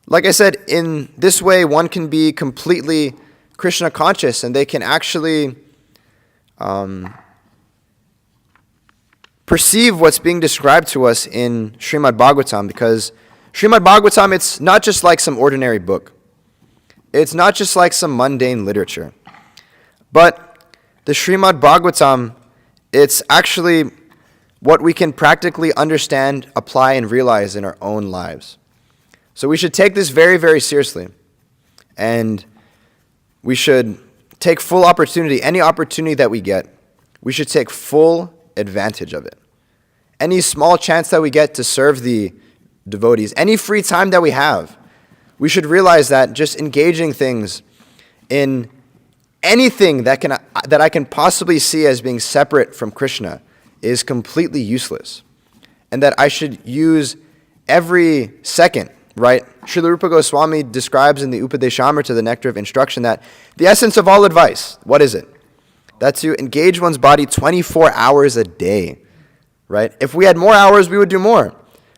like I said, in this way, one can be completely Krishna conscious, and they can actually perceive what's being described to us in Srimad Bhagavatam, because Srimad Bhagavatam, it's not just like some ordinary book. It's not just like some mundane literature. But the Srimad Bhagavatam, it's actually what we can practically understand, apply, and realize in our own lives. So we should take this very, very seriously. And we should take full opportunity, any opportunity that we get, we should take full advantage of it. Any small chance that we get to serve the devotees, any free time that we have, we should realize that just engaging things in anything that I can possibly see as being separate from Krishna is completely useless. And that I should use every second, right? Srila Rupa Goswami describes in the Upadeshamrita, the Nectar of Instruction, that the essence of all advice, what is it? That's to engage one's body 24 hours a day, right? If we had more hours, we would do more.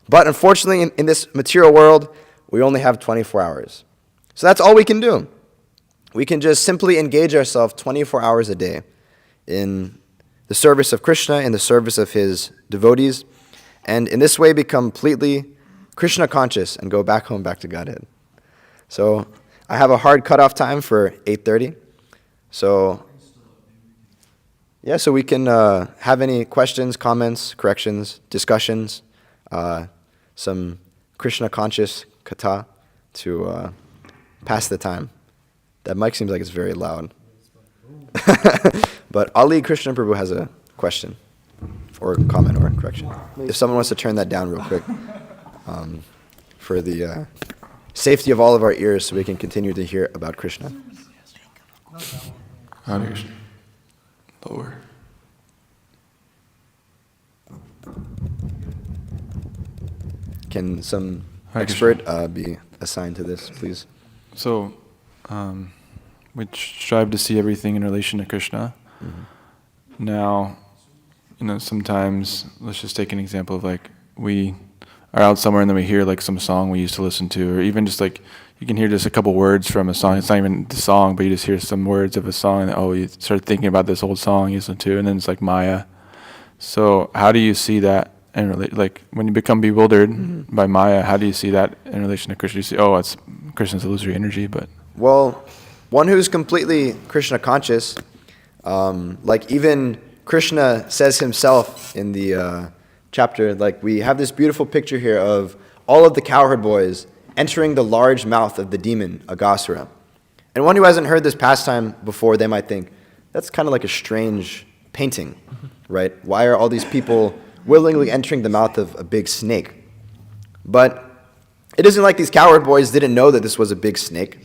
But unfortunately, in this material world, we only have 24 hours. So that's all we can do. We can just simply engage ourselves 24 hours a day in the service of Krishna, in the service of his devotees, and in this way become completely Krishna conscious and go back home, back to Godhead. So I have a hard cutoff time for 8:30. So yeah, so we can have any questions, comments, corrections, discussions, some Krishna conscious katha to pass the time. That mic seems like it's very loud. But Ali Krishna Prabhu has a question or comment or correction. If someone wants to turn that down real quick for the safety of all of our ears so we can continue to hear about Krishna. Hare Krishna. Lower. Can some Hare expert be assigned to this, please? So, we strive to see everything in relation to Krishna. Mm-hmm. Now, sometimes, let's just take an example of like, we are out somewhere and then we hear like some song we used to listen to, or even just like, you can hear just a couple words from a song. It's not even the song, but you just hear some words of a song, and you start thinking about this old song you listened to, and then it's like Maya. So how do you see that in like when you become bewildered by Maya, how do you see that in relation to Krishna? You see, it's Krishna's illusory energy, but... Well, one who's completely Krishna conscious, like even Krishna says himself in the chapter, like we have this beautiful picture here of all of the cowherd boys entering the large mouth of the demon, Aghasura. And one who hasn't heard this pastime before, they might think, that's kind of like a strange painting, right? Why are all these people willingly entering the mouth of a big snake? But it isn't like these cowherd boys didn't know that this was a big snake.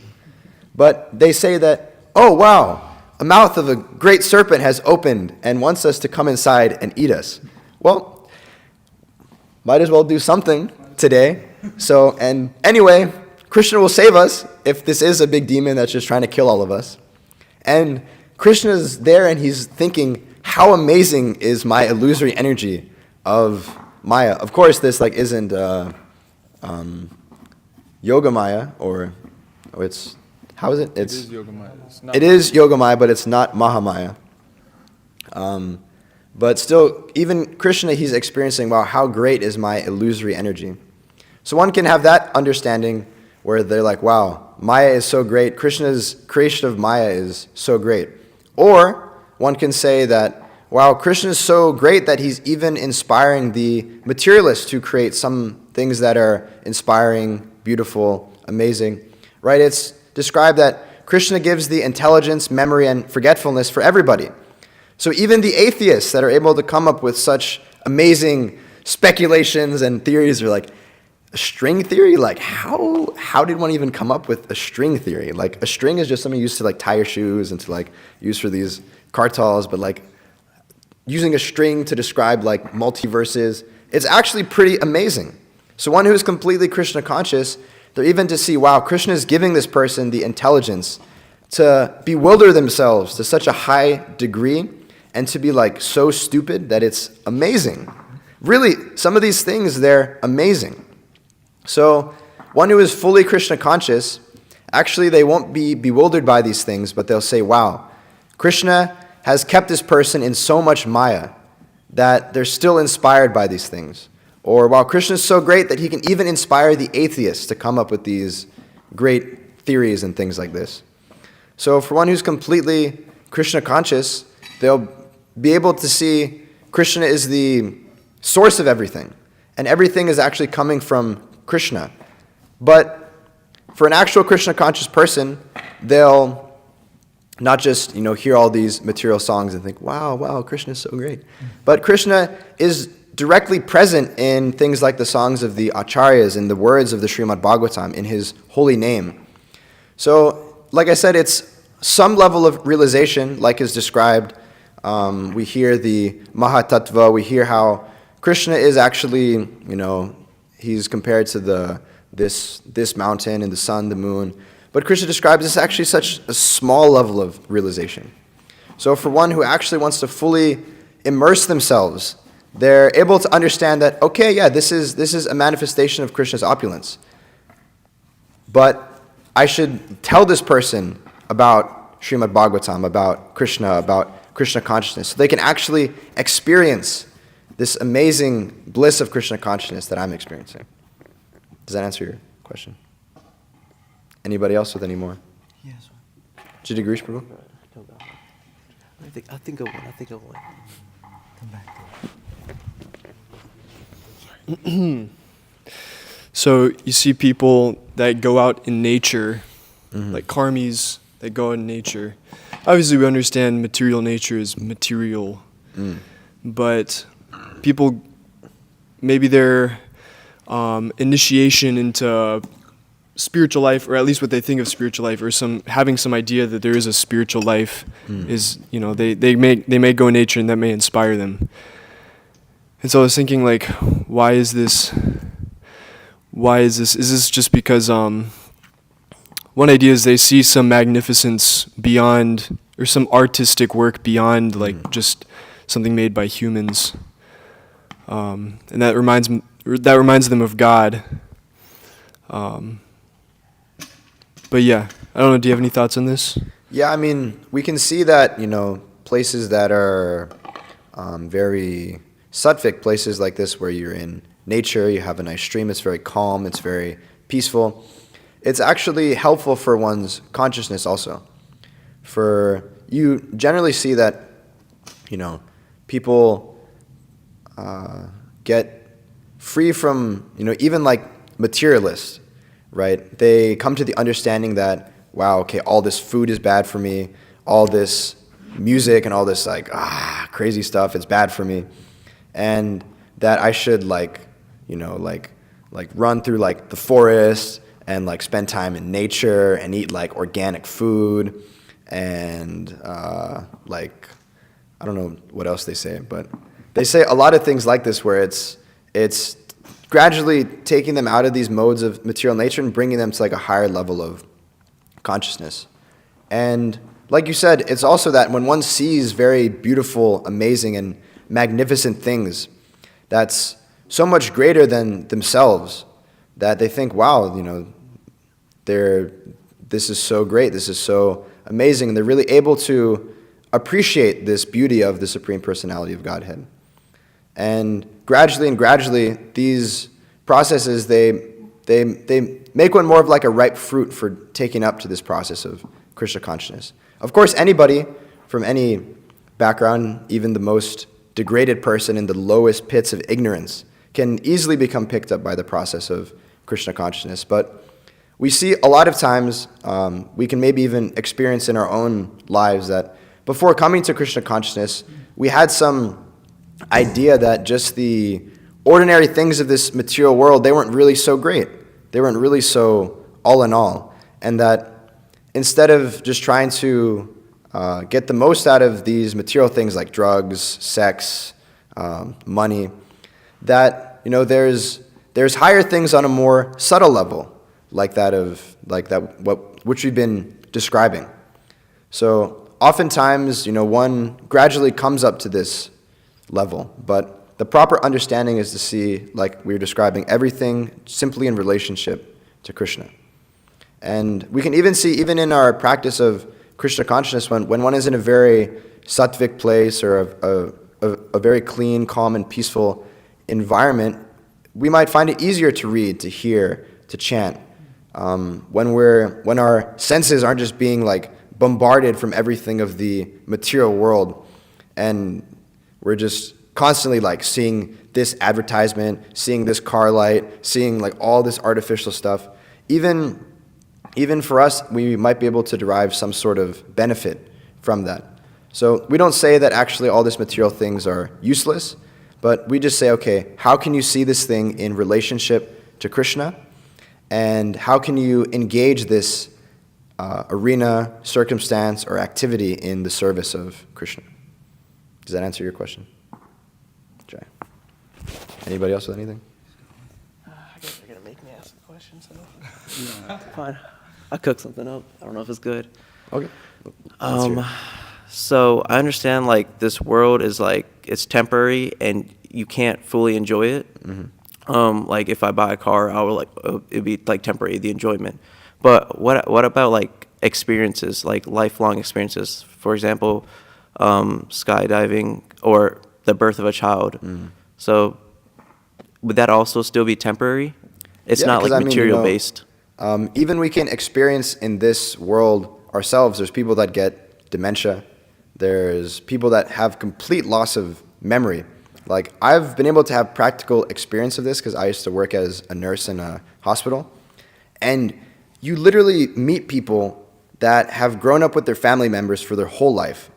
But they say that, oh wow, a mouth of a great serpent has opened and wants us to come inside and eat us. Well, might as well do something today. So, and anyway, Krishna will save us if this is a big demon that's just trying to kill all of us. And Krishna's there and he's thinking, how amazing is my illusory energy of Maya? Of course, this like isn't Yoga Maya, or it's, how is it? It is Yoga Maya. It is Yoga Maya, but it's not Mahamaya. But still, even Krishna, he's experiencing, wow, how great is my illusory energy? So one can have that understanding where they're like, wow, Maya is so great. Krishna's creation of Maya is so great. Or one can say that, wow, Krishna is so great that he's even inspiring the materialists to create some things that are inspiring, beautiful, amazing. Right? It's described that Krishna gives the intelligence, memory, and forgetfulness for everybody. So even the atheists that are able to come up with such amazing speculations and theories are like, a string theory? Like, how did one even come up with a string theory? Like, a string is just something used to like tie your shoes and to like use for these kartals, but like using a string to describe like multiverses, it's actually pretty amazing. So one who's completely Krishna conscious, they're even to see, wow, Krishna is giving this person the intelligence to bewilder themselves to such a high degree and to be like so stupid that it's amazing. Really, some of these things, they're amazing. So one who is fully Krishna conscious, actually they won't be bewildered by these things, but they'll say, wow, Krishna has kept this person in so much Maya that they're still inspired by these things. Or wow, Krishna is so great that he can even inspire the atheists to come up with these great theories and things like this. So for one who's completely Krishna conscious, they'll be able to see Krishna is the source of everything, and everything is actually coming from Krishna. But for an actual Krishna conscious person, they'll not just hear all these material songs and think, wow, Krishna is so great. But Krishna is directly present in things like the songs of the acharyas and the words of the Srimad Bhagavatam in his holy name. So, like I said, it's some level of realization, like is described. We hear the Mahatattva, we hear how Krishna is actually, he's compared to this mountain and the sun, the moon. But Krishna describes this actually such a small level of realization. So for one who actually wants to fully immerse themselves, they're able to understand that, okay, yeah, this is a manifestation of Krishna's opulence. But I should tell this person about Srimad Bhagavatam, about Krishna consciousness, so they can actually experience this amazing bliss of Krishna consciousness that I'm experiencing. Does that answer your question? Anybody else with any more? Yes. Jidagrish Prabhu? I think of one. Come back. So you see people that go out in nature, like karmis that go out in nature. Obviously, we understand material nature is material, but people, maybe their initiation into spiritual life, or at least what they think of spiritual life, or having some idea that there is a spiritual life, is, you know, they may go in nature and that may inspire them. And so I was thinking, like, why is this? Is this just because one idea is they see some magnificence beyond, or some artistic work beyond, like just something made by humans, and that reminds them of God. But yeah, I don't know. Do you have any thoughts on this? Yeah, I mean, we can see that, you know, places that are very sattvic, places like this where you're in nature, you have a nice stream, it's very calm, it's very peaceful. It's actually helpful for one's consciousness also. For you generally see that, you know, people get free from, you know, even like materialists, right? They come to the understanding that, wow, okay, all this food is bad for me, all this music and all this like crazy stuff, it's bad for me, and that I should like, you know, like run through like the forest and like spend time in nature and eat like organic food and like, I don't know what else they say, but they say a lot of things like this where it's gradually taking them out of these modes of material nature and bringing them to like a higher level of consciousness. And like you said, it's also that when one sees very beautiful, amazing, and magnificent things, that's so much greater than themselves that they think, wow, you know, this is so great, this is so amazing, and they're really able to appreciate this beauty of the Supreme Personality of Godhead. And gradually, these processes, they make one more of like a ripe fruit for taking up to this process of Krishna consciousness. Of course, anybody from any background, even the most degraded person in the lowest pits of ignorance, can easily become picked up by the process of Krishna consciousness. But we see a lot of times, we can maybe even experience in our own lives that before coming to Krishna consciousness, we had some idea that just the ordinary things of this material world, they weren't really so great. They weren't really so all in all. And that instead of just trying to get the most out of these material things like drugs, sex, money, that, you know, there's higher things on a more subtle level, which we've been describing. So oftentimes, you know, one gradually comes up to this level, but the proper understanding is to see, like we were describing, everything simply in relationship to Krishna. And we can even see, even in our practice of Krishna consciousness, when one is in a very sattvic place or a very clean, calm, and peaceful environment, we might find it easier to read, to hear, to chant. When our senses aren't just being like bombarded from everything of the material world, and we're just constantly like seeing this advertisement, seeing this car light, seeing like all this artificial stuff. Even for us, we might be able to derive some sort of benefit from that. So we don't say that actually all these material things are useless, but we just say, okay, how can you see this thing in relationship to Krishna? And how can you engage this arena, circumstance, or activity in the service of Krishna? Does that answer your question? Jai. Anybody else with anything? I guess they're gonna make me ask a question, so fine. I'll cook something up. I don't know if it's good. Okay. So I understand like this world is like it's temporary and you can't fully enjoy it. Mm-hmm. Like if I buy a car, I will it'd be like temporary, the enjoyment. But what about like experiences, like lifelong experiences? For example, skydiving or the birth of a child. Mm. So would that also still be temporary? It's Yeah, not 'cause like I mean, material based. Even we can experience in this world ourselves, there's people that get dementia. There's people that have complete loss of memory. Like, I've been able to have practical experience of this because I used to work as a nurse in a hospital. And you literally meet people that have grown up with their family members for their whole life,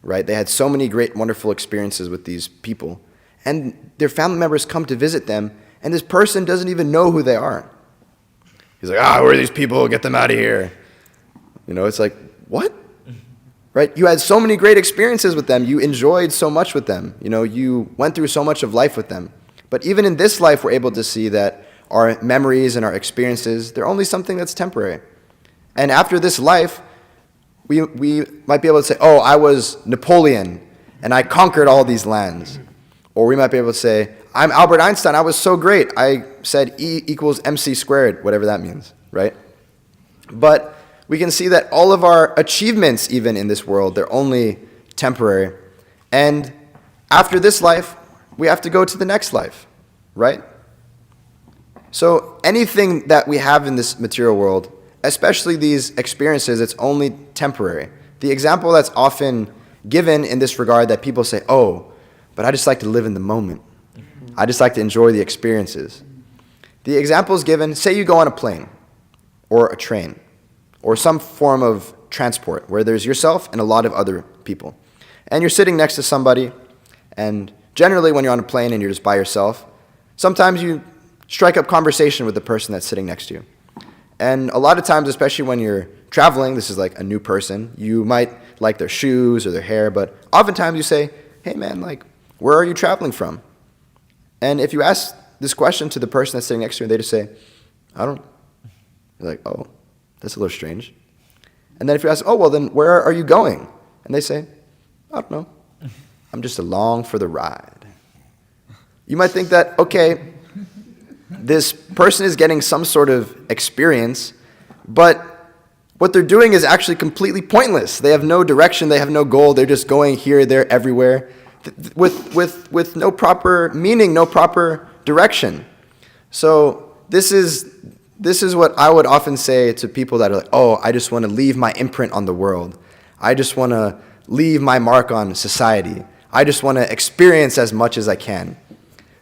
right? They had so many great, wonderful experiences with these people. And their family members come to visit them, and this person doesn't even know who they are. He's like, who are these people? Get them out of here. It's like, what? Right? You had so many great experiences with them. You enjoyed so much with them. You went through so much of life with them. But even in this life, we're able to see that our memories and our experiences, they're only something that's temporary. And after this life, we might be able to say, I was Napoleon, and I conquered all these lands. Or we might be able to say, I'm Albert Einstein, I was so great. I said E equals MC squared, whatever that means, right? But we can see that all of our achievements, even in this world, they're only temporary. And after this life, we have to go to the next life, right? So anything that we have in this material world, especially these experiences, it's only temporary. The example that's often given in this regard that people say, but I just like to live in the moment. I just like to enjoy the experiences. The example is given, say you go on a plane or a train or some form of transport where there's yourself and a lot of other people. And you're sitting next to somebody, and generally when you're on a plane and you're just by yourself, sometimes you strike up conversation with the person that's sitting next to you. And a lot of times, especially when you're traveling, this is like a new person, you might like their shoes or their hair, but oftentimes you say, hey man, where are you traveling from? And if you ask this question to the person that's sitting next to you, they just say, I don't know. You're like, that's a little strange. And then if you ask, well then where are you going? And they say, I don't know. I'm just along for the ride. You might think that, okay, this person is getting some sort of experience, but what they're doing is actually completely pointless. They have no direction, they have no goal, they're just going here, there, everywhere, with no proper meaning, no proper direction. So this is what I would often say to people that are like, I just want to leave my imprint on the world. I just want to leave my mark on society. I just want to experience as much as I can.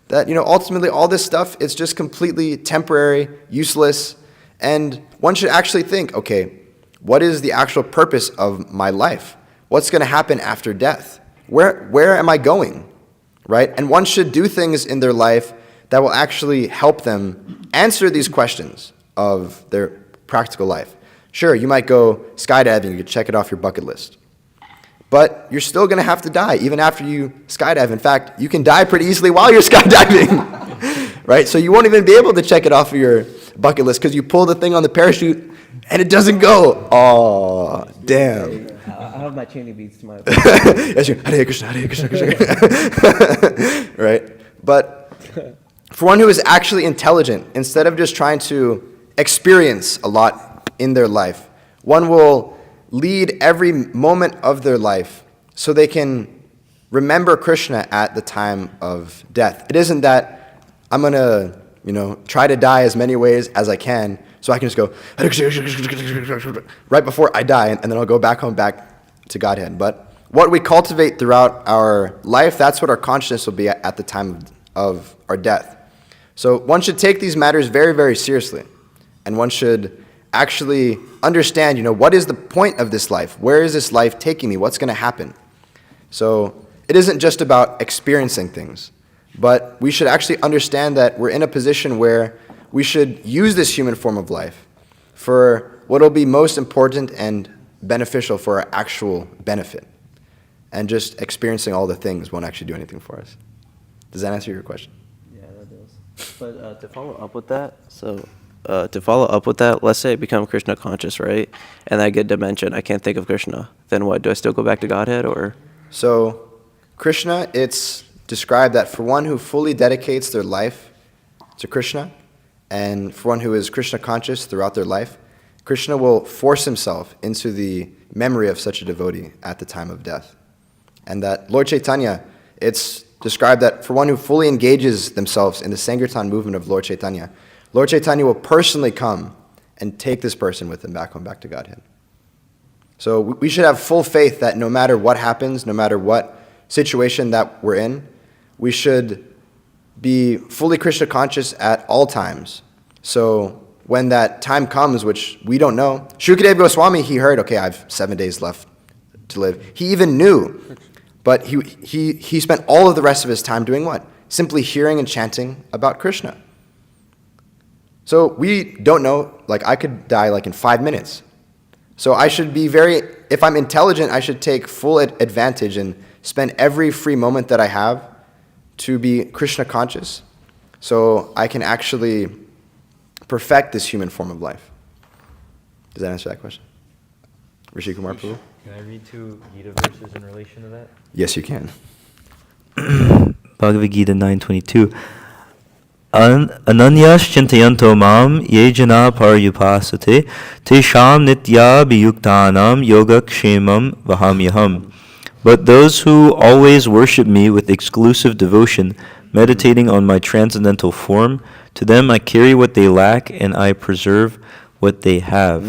That, ultimately all this stuff, it's just completely temporary, useless, and one should actually think, okay, what is the actual purpose of my life? What's going to happen after death? Where am I going? Right? And one should do things in their life that will actually help them answer these questions of their practical life. Sure, you might go skydiving, you could check it off your bucket list. But you're still going to have to die, even after you skydive. In fact, you can die pretty easily while you're skydiving, right? So you won't even be able to check it off of your bucket list because you pull the thing on the parachute and it doesn't go. Oh, damn. I have my chanting beads to my... Yes, Hare Krishna, Hare Krishna, Krishna. Right? But for one who is actually intelligent, instead of just trying to experience a lot in their life, one will lead every moment of their life so they can remember Krishna at the time of death. It isn't that I'm going to, try to die as many ways as I can so I can just go right before I die, and then I'll go back home, back to Godhead. But what we cultivate throughout our life, that's what our consciousness will be at the time of our death. So one should take these matters very, very seriously, and one should actually understand, what is the point of this life? Where is this life taking me? What's going to happen? So it isn't just about experiencing things, but we should actually understand that we're in a position where we should use this human form of life for what will be most important and beneficial for our actual benefit. And just experiencing all the things won't actually do anything for us. Does that answer your question? Yeah, that does. But to follow up with that, let's say I become Krishna conscious, right? And I get dementia, I can't think of Krishna. Then what? Do I still go back to Godhead, or? So, Krishna, it's described that for one who fully dedicates their life to Krishna, and for one who is Krishna conscious throughout their life, Krishna will force himself into the memory of such a devotee at the time of death. And that Lord Chaitanya, it's described that for one who fully engages themselves in the Sankirtan movement of Lord Chaitanya, Lord Chaitanya will personally come and take this person with him back home, back to Godhead. So we should have full faith that no matter what happens, no matter what situation that we're in, we should be fully Krishna conscious at all times. So when that time comes, which we don't know, Shukadeva Goswami, he heard, okay, I have 7 days left to live. He even knew, but he spent all of the rest of his time doing what? Simply hearing and chanting about Krishna. So we don't know, like I could die like in 5 minutes. So I should be if I'm intelligent, I should take full advantage and spend every free moment that I have to be Krishna conscious, so I can actually perfect this human form of life. Does that answer that question? Rishi Kumar Prabhu? Can I read 2 Gita verses in relation to that? Yes, you can. Bhagavad Gita 9:22. Ananyas chintayanto mam ye jana paryupasate tesham nitya biyuktanam yogakshemam vahamyaham. But those who always worship me with exclusive devotion, meditating on my transcendental form, to them I carry what they lack and I preserve what they have.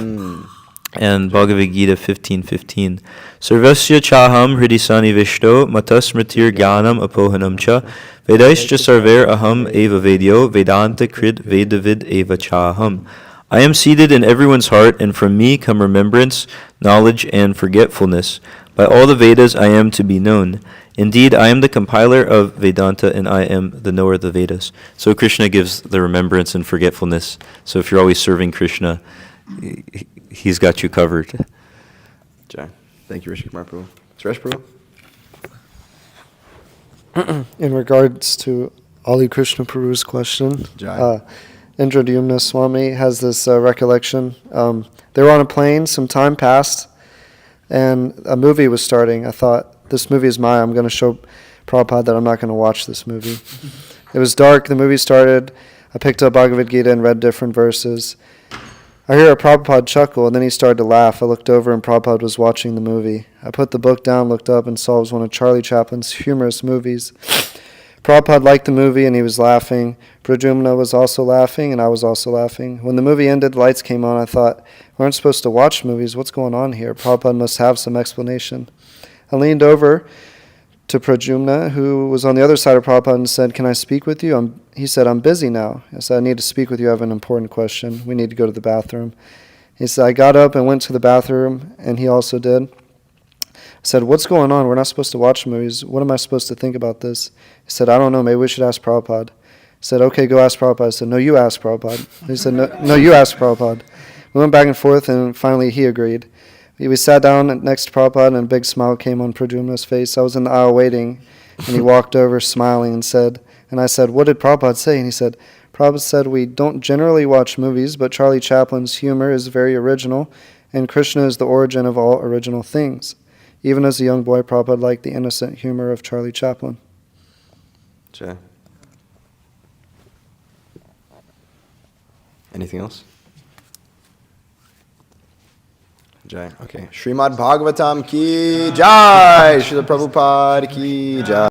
And Bhagavad Gita 15:15. Sarvasya chaham hridisani vishto matasmritir jnanam apohanam cha vedaischa sarver aham eva vedyo vedanta krid vedavid eva chaham. I am seated in everyone's heart, and from me come remembrance, knowledge, and forgetfulness. By all the Vedas I am to be known. Indeed, I am the compiler of Vedanta, and I am the knower of the Vedas. So Krishna gives the remembrance and forgetfulness. So if you're always serving Krishna, he's got you covered. Jai. Thank you, Rishi Kumar Prabhu. Suresh Prabhu? In regards to Ali Krishna Prabhu's question, Jai. Indradyumna Swami has this recollection. They were on a plane, some time passed, and a movie was starting. I thought, this movie is mine. I'm going to show Prabhupada that I'm not going to watch this movie. It was dark. The movie started. I picked up Bhagavad Gita and read different verses. I hear a Prabhupada chuckle, and then he started to laugh. I looked over, and Prabhupada was watching the movie. I put the book down, looked up, and saw it was one of Charlie Chaplin's humorous movies. Prabhupada liked the movie, and he was laughing. Pradyumna was also laughing, and I was also laughing. When the movie ended, the lights came on. I thought, we aren't supposed to watch movies. What's going on here? Prabhupada must have some explanation. I leaned over to Pradyumna, who was on the other side of Prabhupada, and said, can I speak with you? He said, I'm busy now. I said, I need to speak with you. I have an important question. We need to go to the bathroom. He said, I got up and went to the bathroom, and he also did. I said, what's going on? We're not supposed to watch movies. What am I supposed to think about this? He said, I don't know. Maybe we should ask Prabhupada. I said, okay, go ask Prabhupada. I said, no, you ask Prabhupada. He said, no, you ask Prabhupada. We went back and forth, and finally he agreed. We sat down next to Prabhupada, and a big smile came on Pradyumna's face. I was in the aisle waiting, and he walked over smiling and I said, what did Prabhupada say? And he said, Prabhupada said, we don't generally watch movies, but Charlie Chaplin's humor is very original, and Krishna is the origin of all original things. Even as a young boy, Prabhupada liked the innocent humor of Charlie Chaplin. Jai. Anything else? Jai. Okay. Srimad Bhagavatam ki Jai. Srila Prabhupada ki Jai.